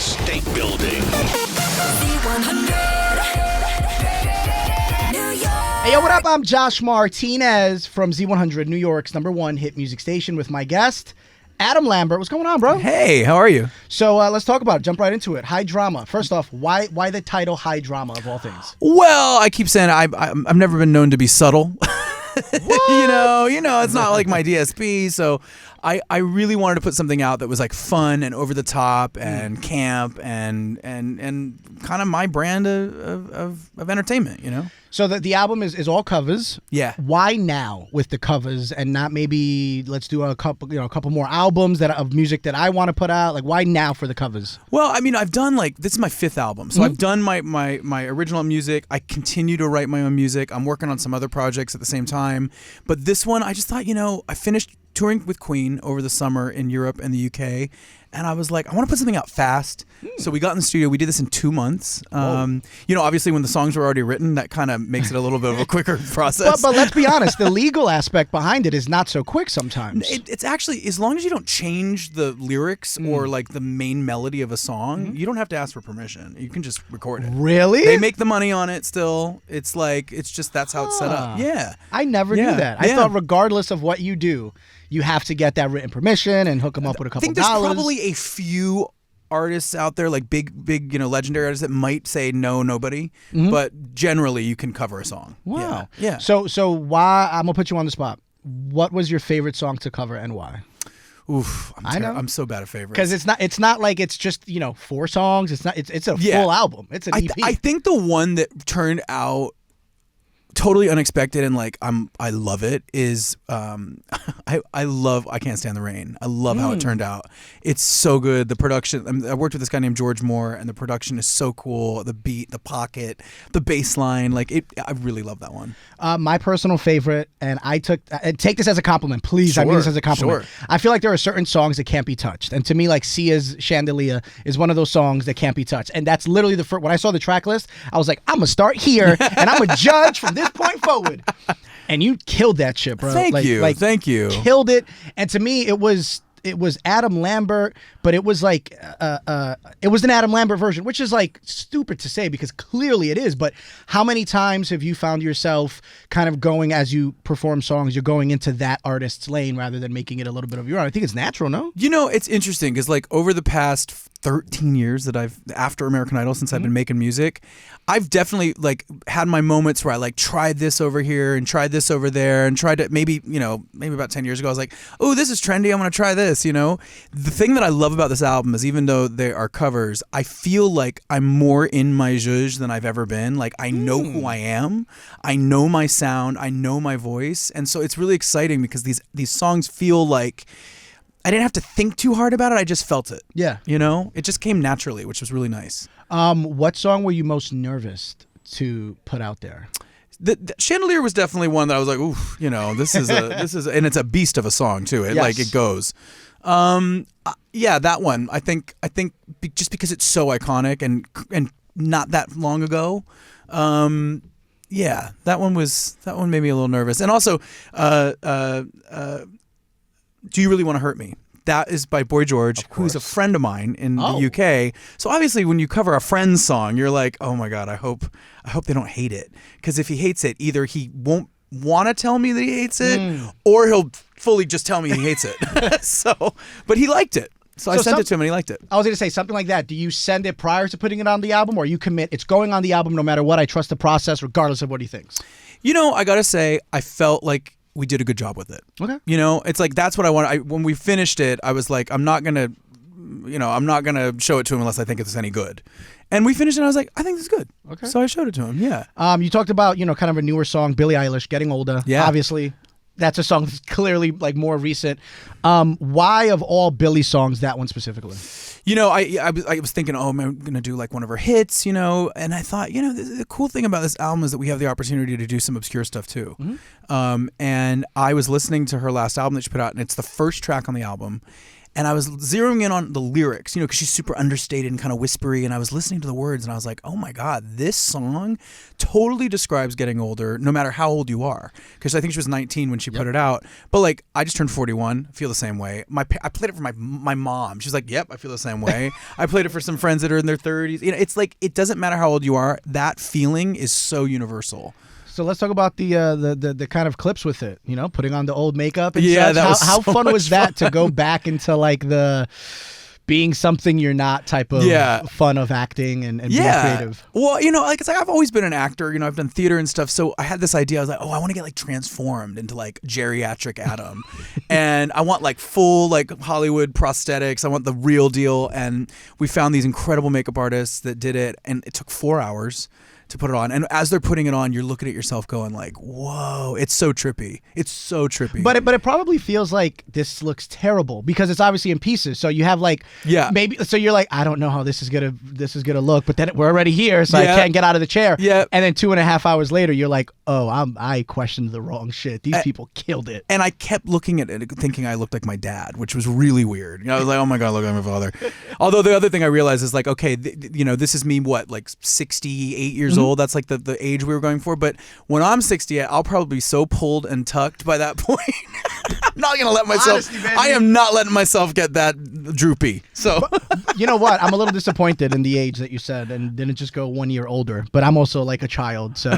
State Building. Hey, yo, what up? I'm Josh Martinez from Z100, New York's #1 hit music station with my guest, Adam Lambert. What's going on, bro? Hey, how are you? So let's talk about it. Jump right into it. High drama. First off, why the title High Drama of all things? Well, I keep saying I've never been known to be subtle. you know, it's not like my DSP. So I really wanted to put something out that was like fun and over the top and camp and kind of my brand of entertainment, you know? So the album is all covers. Yeah. Why now with the covers and not maybe let's do a couple more albums of music that I want to put out? Like, why now for the covers? Well, I mean, I've done this is my 5th album. So I've done my original music. I continue to write my own music. I'm working on some other projects at the same time. But this one, I just thought, I finished touring with Queen over the summer in Europe and the UK. And I was like, I want to put something out fast. So we got in the studio. We did this in 2 months. Obviously when the songs were already written, that kind of makes it a little bit of a quicker process. But let's be honest, the legal aspect behind it is not so quick sometimes. It's actually, as long as you don't change the lyrics or like the main melody of a song, you don't have to ask for permission. You can just record it. Really? They make the money on it still. It's just that's how it's set up. Yeah. I never knew that. I thought regardless of what you do, you have to get that written permission and hook them up with a couple dollars. I think there's probably a few artists out there, like big, legendary artists that might say no, nobody. But generally, you can cover a song. Wow. Yeah. So why? I'm gonna put you on the spot. What was your favorite song to cover and why? Oof, I'm so bad at favorites. Because it's not like it's just 4 songs. It's not. It's a full album. It's an EP. I think the one that turned out totally unexpected and I love it is I Can't Stand the Rain. I love how it turned out. It's so good. The production, I worked with this guy named George Moore, and the production is so cool. The beat, the pocket, the bass line, I really love that one. My personal favorite, and take this as a compliment, please. Sure, I mean this as a compliment. Sure. I feel like there are certain songs that can't be touched, and to me, like Sia's Chandelier is one of those songs that can't be touched, and that's literally the first. When I saw the track list, I was like, I'm gonna start here, and I'm gonna judge from this point forward. And you killed that shit, bro. Thank you. Killed it. And to me, it was Adam Lambert, but it was like it was an Adam Lambert version, which is like stupid to say because clearly it is. But how many times have you found yourself kind of going, as you perform songs, you're going into that artist's lane rather than making it a little bit of your own? I think it's natural, no? It's interesting because over the past 13 years that after American Idol, since I've been making music, I've definitely had my moments where I tried this over here and tried this over there and tried to maybe about 10 years ago I was like, oh, this is trendy, I'm gonna try this. The thing that I love about this album is even though they are covers, I feel like I'm more in my zhuzh than I've ever been. I know who I am, I know my sound, I know my voice, and so it's really exciting because these songs feel like I didn't have to think too hard about it. I just felt it. Yeah. It just came naturally, which was really nice. What song were you most nervous to put out there? The Chandelier was definitely one that I was like, oof, this is and it's a beast of a song too. It goes. Yeah, that one. I think just because it's so iconic and not that long ago. Yeah, that one made me a little nervous. And also, Do You Really Want to Hurt Me? That is by Boy George, who's a friend of mine in the UK. So obviously when you cover a friend's song, you're like, oh my God, I hope they don't hate it. Because if he hates it, either he won't want to tell me that he hates it, or he'll fully just tell me he hates it. But he liked it. So I sent it to him and he liked it. I was going to say something like that. Do you send it prior to putting it on the album, or you commit, it's going on the album no matter what, I trust the process regardless of what he thinks? I got to say, I felt like we did a good job with it. Okay. It's like, that's what I want. When we finished it, I was like, I'm not going to show it to him unless I think it's any good. And we finished it and I was like, I think this is good. Okay. So I showed it to him. Yeah. You talked about, kind of a newer song, Billie Eilish, Getting Older. Yeah. Obviously, that's a song that's clearly more recent. Why of all Billie songs, that one specifically? I was thinking, I'm going to do one of her hits, and I thought, the cool thing about this album is that we have the opportunity to do some obscure stuff too. And I was listening to her last album that she put out, and it's the first track on the album. And I was zeroing in on the lyrics, because she's super understated and kind of whispery. And I was listening to the words and I was like, oh my God, this song totally describes getting older, no matter how old you are. Because I think she was 19 when she put it out. But like, I just turned 41, I feel the same way. I played it for my mom. She's like, yep, I feel the same way. I played it for some friends that are in their 30s. It's like, it doesn't matter how old you are. That feeling is so universal. So let's talk about the kind of clips with it, putting on the old makeup and Yeah, such. that was How so fun much was that to go back into like the being something you're not type of fun of acting and being creative? Well, it's like I've always been an actor, I've done theater and stuff. So I had this idea. I was like, oh, I want to get like transformed into like geriatric Adam. And I want like full like Hollywood prosthetics. I want the real deal. And we found these incredible makeup artists that did it. And it took 4 hours to put it on, and as they're putting it on, you're looking at yourself going like, whoa, it's so trippy. But it probably feels like this looks terrible because it's obviously in pieces. So you have like maybe so you're like, I don't know how this is gonna look, but then we're already here, so I can't get out of the chair. Yeah. And then 2.5 hours later, you're like, oh, I questioned the wrong shit. These people killed it. And I kept looking at it thinking I looked like my dad, which was really weird. I was like, oh my God, look like my father. Although the other thing I realized is like, okay, this is me, like 68 years old. That's like the age we were going for. But when I'm 68, I'll probably be so pulled and tucked by that point. I'm not gonna let myself. Honestly, I am not letting myself get that droopy. So you know what? I'm a little disappointed in the age that you said, and didn't just go 1 year older. But I'm also like a child, so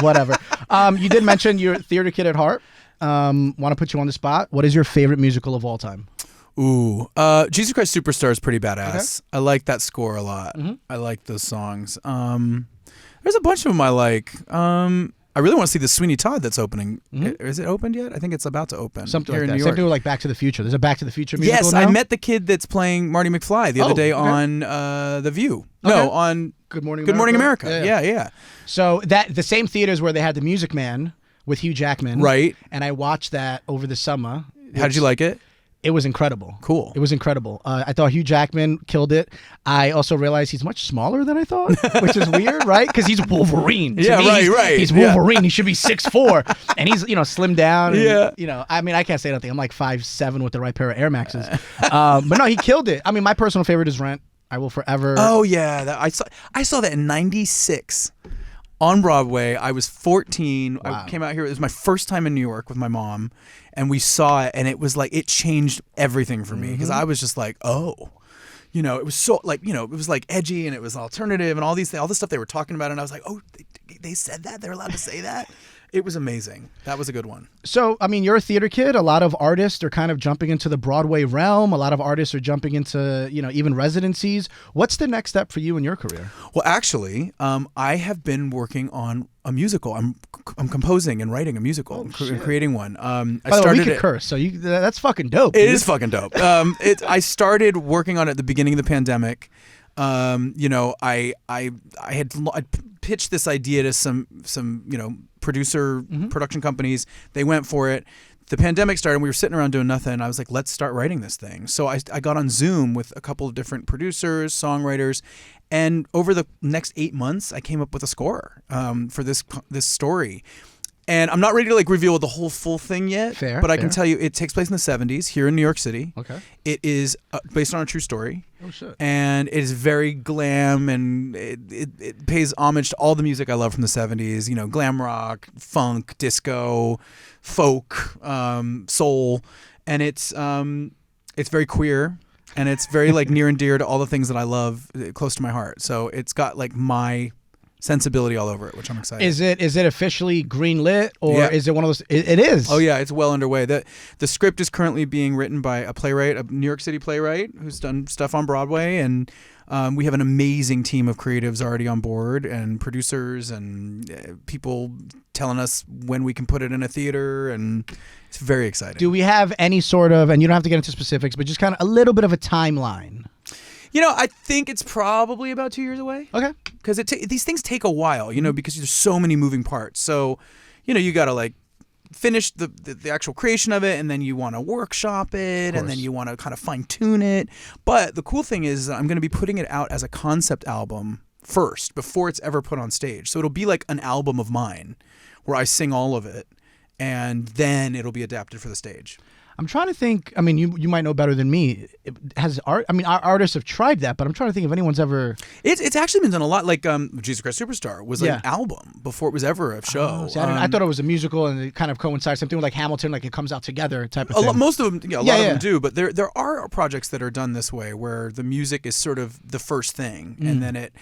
whatever. You did mention you're a theater kid at heart. Want to put you on the spot. What is your favorite musical of all time? Ooh, Jesus Christ Superstar is pretty badass. Okay. I like that score a lot. I like those songs. There's a bunch of them I like. I really want to see the Sweeney Todd that's opening. Is it opened yet? I think it's about to open. Something here like in that. New York. Same thing with like Back to the Future. There's a Back to the Future musical Yes, now? I met the kid that's playing Marty McFly the other day on The View. Okay. No, on Good Morning America. Yeah. So that the same theaters where they had The Music Man with Hugh Jackman. Right. And I watched that over the summer. How did you like it? It was incredible. Cool. It was incredible. I thought Hugh Jackman killed it. I also realized he's much smaller than I thought, which is weird, right? Because he's Wolverine. To me, right. He's Wolverine. Yeah. He should be 6'4", and he's slimmed down. And, I mean, I can't say nothing. I'm like 5'7" with the right pair of Air Maxes. But no, he killed it. I mean, my personal favorite is Rent. I will forever. Oh yeah, I saw that in '96. On Broadway. I was 14. Wow. I came out here. It was my first time in New York with my mom, and we saw it, and it was like it changed everything for me because I was just like, oh, it was so like it was like edgy and it was alternative and all the stuff they were talking about, and I was like, oh, they said that, they're allowed to say that. It was amazing. That was a good one. So, I mean, you're a theater kid. A lot of artists are kind of jumping into the Broadway realm. A lot of artists are jumping into, even residencies. What's the next step for you in your career? Well, actually, I have been working on a musical. I'm composing and writing a musical and creating one. By the way, we could curse, so that's fucking dope. It is fucking dope. I started working on it at the beginning of the pandemic. I pitched this idea to some production companies. They went for it. The pandemic started and we were sitting around doing nothing. And I was like, let's start writing this thing. So I got on Zoom with a couple of different producers, songwriters, and over the next 8 months, I came up with a score for this story. And I'm not ready to reveal the whole full thing yet, but I can tell you it takes place in the 70s here in New York City. Okay. It is based on a true story. Oh, shit. And it is very glam, and it pays homage to all the music I love from the 70s, glam rock, funk, disco, folk, soul. And it's very queer, and it's very near and dear to all the things that I love, close to my heart. So it's got my sensibility all over it, which I'm excited. Is it officially green-lit, or is it one of those? It is. Oh yeah, it's well underway. The script is currently being written by a playwright, a New York City playwright who's done stuff on Broadway, and we have an amazing team of creatives already on board, and producers and people telling us when we can put it in a theater, and it's very exciting. Do we have any sort of, and you don't have to get into specifics, but just kind of a little bit of a timeline? I think it's probably about 2 years away. Okay. Because these things take a while, because there's so many moving parts. So, you got to finish the actual creation of it, and then you want to workshop it, and then you want to kind of fine tune it. But the cool thing is that I'm going to be putting it out as a concept album first before it's ever put on stage. So it'll be like an album of mine where I sing all of it, and then it'll be adapted for the stage. I'm trying to think. I mean, you might know better than me. Has art? I mean, our artists have tried that, but I'm trying to think if anyone's ever. It's actually been done a lot. Like Jesus Christ Superstar was like Yeah. an album before it was ever a show. Oh, see, I thought it was a musical, and it kind of coincides. Something with like Hamilton, like it comes out together type of A thing. lot, most of them, a lot of yeah. them do, but there are projects that are done this way where the music is sort of the first thing, and then it.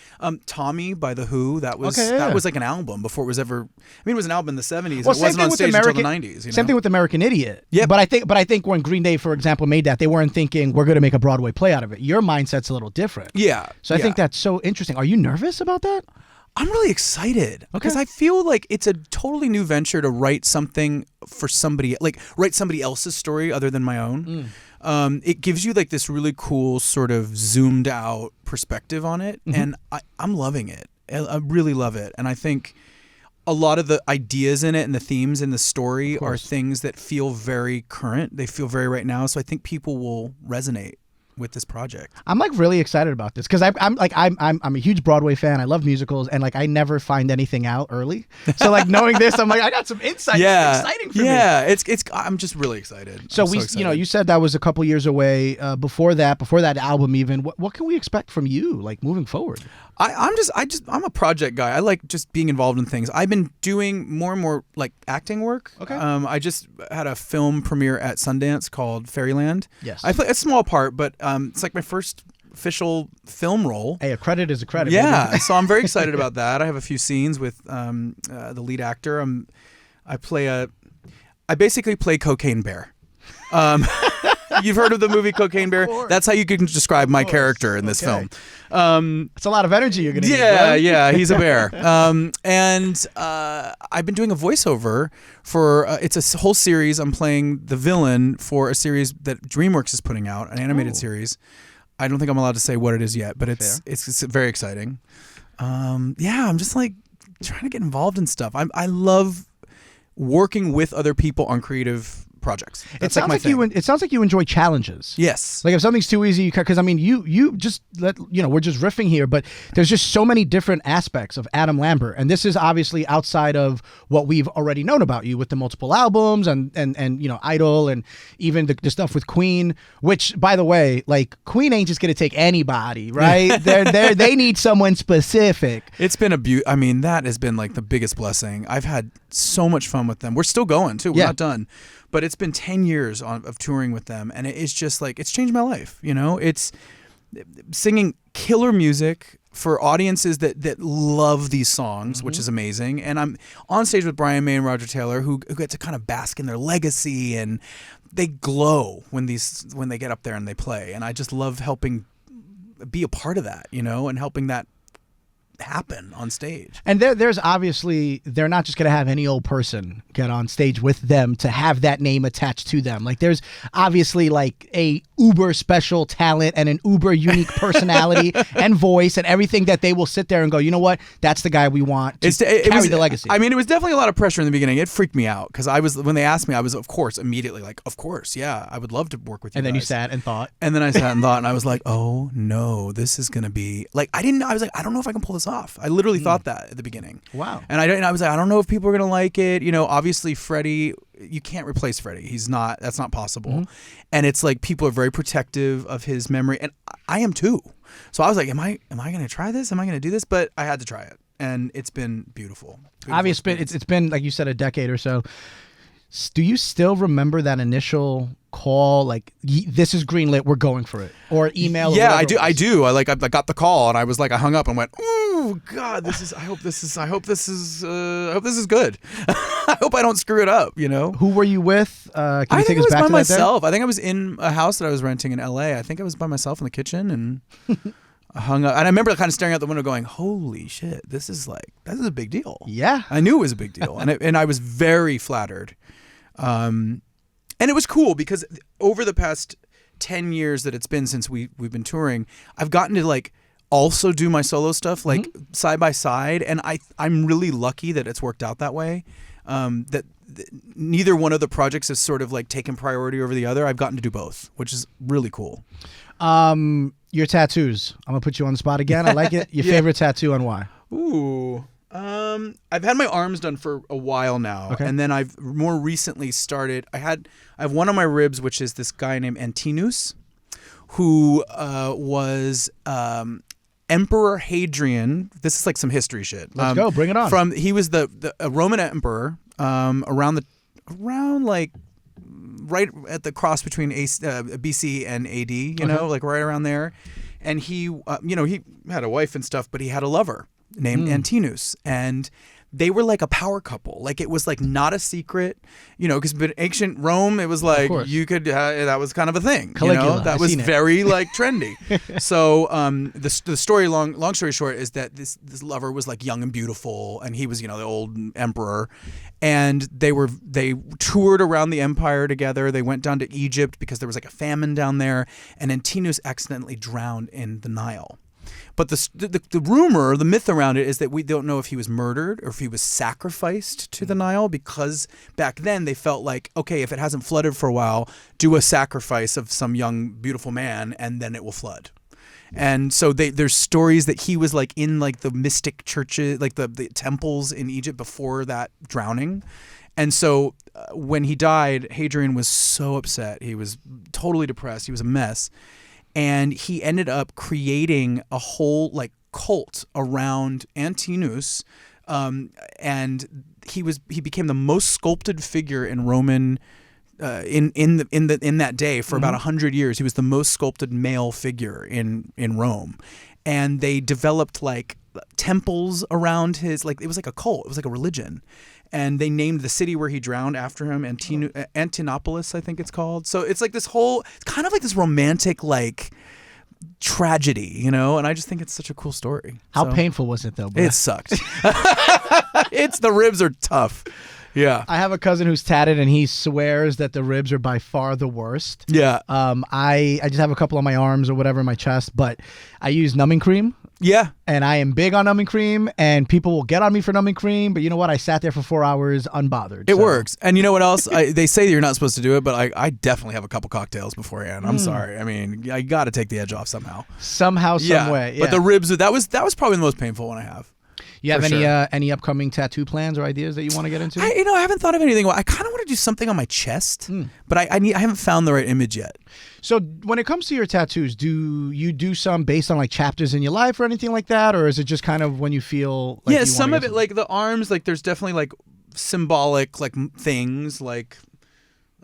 Tommy by the Who, that was Okay, yeah. that was like an album before it was ever. I mean, it was an album in the 70s. Well, It wasn't on stage until the 90s. You know? Same thing with American Idiot. Yeah. But I think when Green Day, for example, made that, they weren't thinking we're going to make a Broadway play out of it. Your mindset's a little different. Yeah. So I think that's so interesting. Are you nervous about that? I'm really excited because I feel like it's a totally new venture to write something for somebody, like write somebody else's story other than my own. It gives you like this really cool sort of zoomed out perspective on it, and I'm loving it. I really love it, and I think a lot of the ideas in it and the themes in the story are things that feel very current. They feel very right now, so I think people will resonate with this project. I'm like really excited about this because I'm a huge Broadway fan. I love musicals, and like I never find anything out early. So like knowing this, I'm like I got some insight. Yeah, It's exciting for me. Yeah, it's. I'm just really excited. So I'm we, excited. you said that was a couple years away. Before that album, even what can we expect from you like moving forward? I'm a project guy. I like just being involved in things. I've been doing more and more like acting work. Okay. I just had a film premiere at Sundance called Fairyland. Yes. I play a small part, but it's like my first official film role. Hey, a credit is a credit. Yeah. Baby. So I'm very excited about that. I have a few scenes with the lead actor. I basically play Cocaine Bear. You've heard of the movie Cocaine Bear? That's how you can describe my character in this film. It's a lot of energy you're gonna need. Yeah, he's a bear. And I've been doing a voiceover for it's a whole series. I'm playing the villain for a series that DreamWorks is putting out, an animated series. I don't think I'm allowed to say what it is yet, but it's very exciting. Yeah, I'm just like trying to get involved in stuff. I love working with other people on creative projects. It sounds like you enjoy challenges. Yes. Like if something's too easy, because I mean, you just we're just riffing here, but there's just so many different aspects of Adam Lambert, and this is obviously outside of what we've already known about you with the multiple albums and Idol and even the stuff with Queen. Which, by the way, like Queen ain't just gonna take anybody, right? they need someone specific. It's been a beaut. I mean, that has been like the biggest blessing. I've had so much fun with them. We're still going too. We're not done. But it's been 10 years of touring with them, and it's just like, it's changed my life. It's singing killer music for audiences that love these songs, which is amazing. And I'm on stage with Brian May and Roger Taylor, who get to kind of bask in their legacy, and they glow when they get up there and they play. And I just love helping be a part of that, and helping that happen on stage. And there's obviously, they're not just going to have any old person get on stage with them to have that name attached to them. Like there's obviously like a uber special talent and an uber unique personality and voice and everything that they will sit there and go, you know what, that's the guy we want to carry the legacy. I mean, it was definitely a lot of pressure in the beginning. It freaked me out because when they asked me, I was of course immediately like, of course, yeah, I would love to work with you. And then guys. you sat and thought. And then I sat and thought, and I was like, oh no, this is gonna be like, I was like, I don't know if I can pull this off. I literally thought that at the beginning. Wow. And I was like, I don't know if people are gonna like it. Obviously Freddie, you can't replace Freddie. That's not possible. And it's like people are very protective of his memory, and I am too. So I was like, am I gonna try this? Am I gonna do this? But I had to try it, and it's been beautiful. Obviously, it's been like you said, a decade or so. Do you still remember that initial call, like this is greenlit, we're going for it, or email? Yeah, I do. I got the call, and I was like, I hung up and went, oh God, I hope this is good. I hope I don't screw it up. Who were you with? Can you I take think us I was back by to myself. I think I was in a house that I was renting in LA. I think I was by myself in the kitchen, and I hung up. And I remember kind of staring out the window, going, "Holy shit, this is a big deal." Yeah, I knew it was a big deal, and I was very flattered. And it was cool because over the past 10 years that it's been since we've been touring, I've gotten to like also do my solo stuff like side by side, and I'm really lucky that it's worked out that way. That neither one of the projects has sort of like taken priority over the other. I've gotten to do both, which is really cool. Your tattoos. I'm gonna put you on the spot again. I like it. Your favorite tattoo and why? Ooh. I've had my arms done for a while now, Okay. and then I've more recently started. I have one on my ribs, which is this guy named Antinous, who was Emperor Hadrian. This is like some history shit. Let's go, bring it on. He was the a Roman emperor around like right at the cross between BC and AD. You know, like right around there. And he he had a wife and stuff, but he had a lover named Antinous, and they were like a power couple. Like it was like not a secret, because in ancient Rome, it was like you could that was kind of a thing. Caligula, that was very like trendy. So the story, long story short, is that this lover was like young and beautiful, and he was the old emperor, and they toured around the empire together. They went down to Egypt because there was like a famine down there, and Antinous accidentally drowned in the Nile. But the rumor, the myth around it is that we don't know if he was murdered or if he was sacrificed to the Nile, because back then they felt like, okay, if it hasn't flooded for a while, do a sacrifice of some young, beautiful man and then it will flood. And so there's stories that he was like in like the mystic churches, like the temples in Egypt before that drowning. And so when he died, Hadrian was so upset. He was totally depressed. He was a mess. And he ended up creating a whole like cult around Antinous, and he became the most sculpted figure in Roman in that day for about 100 years. He was the most sculpted male figure in Rome, and they developed like temples around his, like it was like a cult. It was like a religion. And they named the city where he drowned after him, Antinopolis, I think it's called. So it's like it's kind of like this romantic like tragedy, and I just think it's such a cool story. How painful was it though, bro? It sucked. The ribs are tough. Yeah. I have a cousin who's tatted, and he swears that the ribs are by far the worst. Yeah. I just have a couple on my arms or whatever in my chest, but I use numbing cream. Yeah. And I am big on numbing cream, and people will get on me for numbing cream, but you know what? I sat there for 4 hours unbothered. It works. And you know what else? They say you're not supposed to do it, but I definitely have a couple cocktails beforehand. I'm sorry. I mean, I got to take the edge off somehow. Somehow, some way. Yeah. But the ribs, that was probably the most painful one I have. You have any upcoming tattoo plans or ideas that you want to get into? I haven't thought of anything. I kind of want to do something on my chest, but I haven't found the right image yet. So when it comes to your tattoos, do you do some based on like chapters in your life or anything like that, or is it just kind of when you feel like you some want of it, like the arms, like there's definitely like symbolic like things, like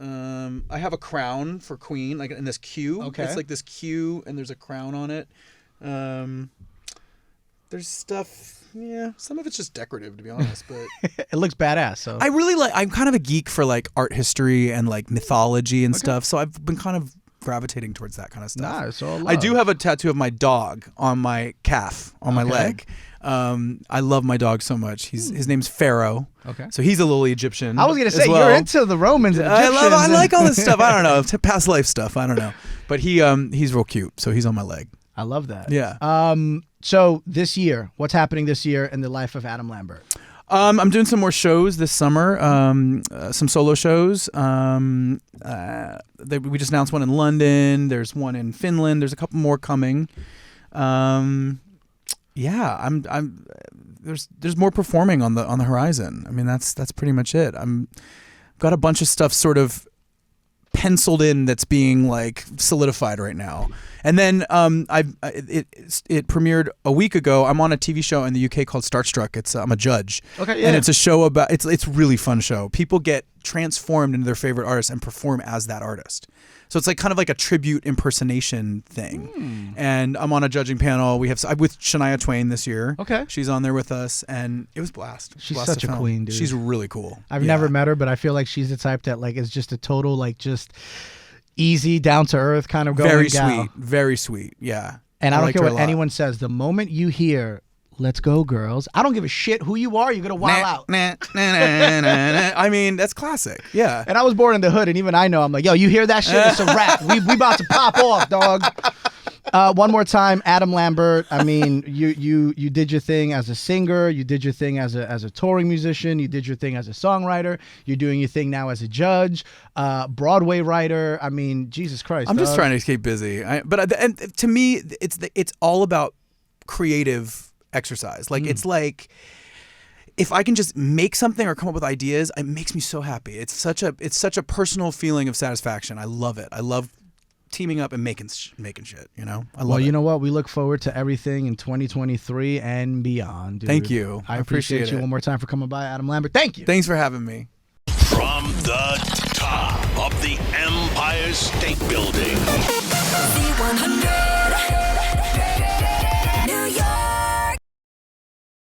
I have a crown for Queen, like in this Q. Okay. It's like this Q and there's a crown on it. There's stuff. Yeah, some of it's just decorative, to be honest, but it looks badass. So I'm kind of a geek for like art history and like mythology and stuff. So I've been kind of gravitating towards that kind of stuff. Nice. So I do have a tattoo of my dog on my calf, on my leg. I love my dog so much. His name's Pharaoh. Okay. So he's a little Egyptian. I was gonna say well. You're into the Romans and Egyptians. I like all this stuff. I don't know, past life stuff. I don't know, but he's real cute. So he's on my leg. I love that. Yeah. So this year, what's happening this year in the life of Adam Lambert? I'm doing some more shows this summer, some solo shows. We just announced one in London. There's one in Finland. There's a couple more coming. There's more performing on the horizon. I mean, that's pretty much it. I've got a bunch of stuff sort of penciled in that's being like solidified right now. And then it premiered a week ago. I'm on a TV show in the UK called Starstruck. I'm a judge. Okay, yeah. And it's a show about it's a really fun show. People get transformed into their favorite artist and perform as that artist. So it's like kind of like a tribute impersonation thing. And I'm on a judging panel. I'm with Shania Twain this year. Okay. She's on there with us, and it was blast. She's Blast such to a film. queen, dude. She's really cool. I've never met her, but I feel like she's the type that like is just a total like just easy, down to earth kind of going very gal. Very sweet. Yeah. And I don't liked care her a what lot. anyone says. The moment you hear "Let's go, girls," I don't give a shit who you are. You're gonna wild out. I mean, that's classic. Yeah. And I was born in the hood, and even I know I'm like, yo, you hear that shit? It's a wrap. We about to pop off, dog. One more time, Adam Lambert. I mean, you did your thing as a singer. You did your thing as a touring musician. You did your thing as a songwriter. You're doing your thing now as a judge, Broadway writer. I mean, Jesus Christ. I'm just trying to keep busy. But to me, it's all about creative exercise. Like it's like if I can just make something or come up with ideas, it makes me so happy. It's such a personal feeling of satisfaction. I love it. I love teaming up and making shit, you know? I love Well, it. you know what? We look forward to everything in 2023 and beyond, dude. Thank you. I appreciate you it. one more time for coming by, Adam Lambert. Thank you. Thanks for having me. From the top of the Empire State Building,